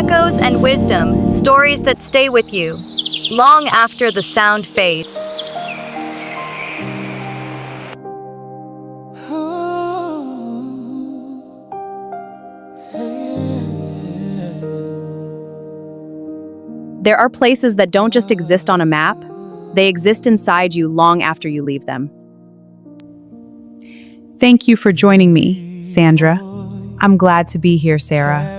Echoes and wisdom, stories that stay with you, long after the sound fades. There are places that don't just exist on a map, they exist inside you long after you leave them. Thank you for joining me, Sandra. I'm glad to be here, Sarah.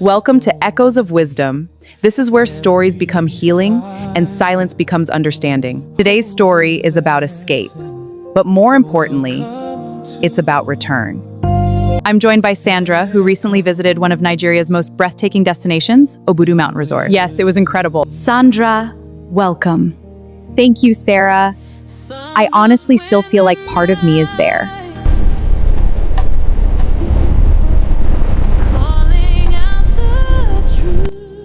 Welcome to Echoes of Wisdom. This is where stories become healing and silence becomes understanding. Today's story is about escape, but more importantly, it's about return. I'm joined by Sandra, who recently visited one of Nigeria's most breathtaking destinations, Obudu Mountain Resort. Yes, it was incredible. Sandra, welcome. Thank you, Sarah. I honestly still feel like part of me is there.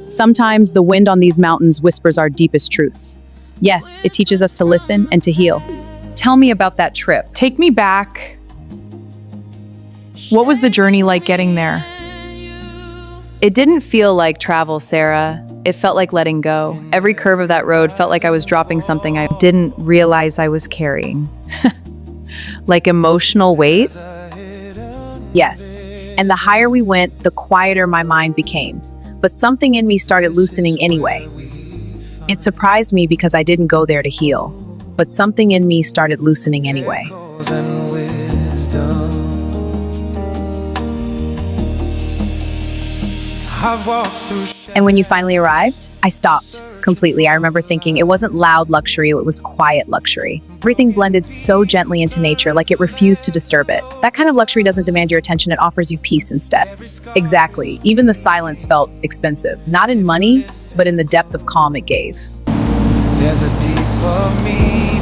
Sometimes the wind on these mountains whispers our deepest truths. Yes, it teaches us to listen and to heal. Tell me about that trip. Take me back. What was the journey like getting there? It didn't feel like travel, Sarah. It felt like letting go. Every curve of that road felt like I was dropping something I Didn't realize I was carrying. Like emotional weight? Yes. And the higher we went, the quieter my mind became. But something in me started loosening anyway. It surprised me because I didn't go there to heal. But something in me started loosening anyway. And when you finally arrived, I stopped completely. I remember thinking it wasn't loud luxury, it was quiet luxury. Everything blended so gently into nature, like it refused to disturb it. That kind of luxury doesn't demand your attention, it offers you peace instead. Exactly. Even the silence felt expensive. Not in money, but in the depth of calm it gave. There's a deeper meaning.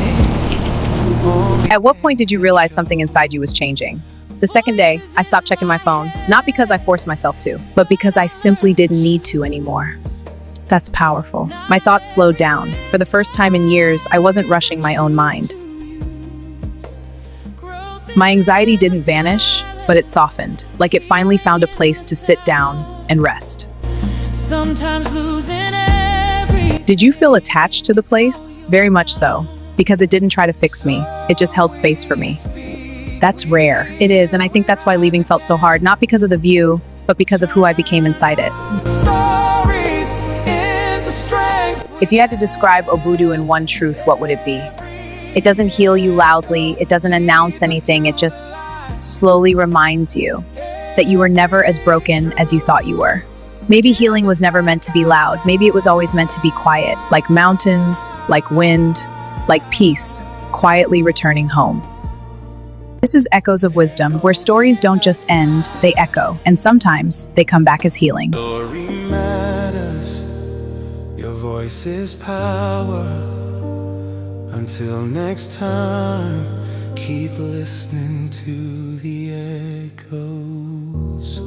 At what point did you realize something inside you was changing? The second day, I stopped checking my phone, not because I forced myself to, but because I simply didn't need to anymore. That's powerful. My thoughts slowed down. For the first time in years, I wasn't rushing my own mind. My anxiety didn't vanish, but it softened, like it finally found a place to sit down and rest. Sometimes losing every. Did you feel attached to the place? Very much so, because it didn't try to fix me. It just held space for me. That's rare. It is, and I think that's why leaving felt so hard, not because of the view, but because of who I became inside it. Stories into strength. If you had to describe Obudu in one truth, what would it be? It doesn't heal you loudly, it doesn't announce anything, it just slowly reminds you that you were never as broken as you thought you were. Maybe healing was never meant to be loud, maybe it was always meant to be quiet, like mountains, like wind, like peace, quietly returning home. This is Echoes of Wisdom, where stories don't just end, they echo, and sometimes they come back as healing. Story matters. Your voice is power. Until next time, keep listening to the echoes.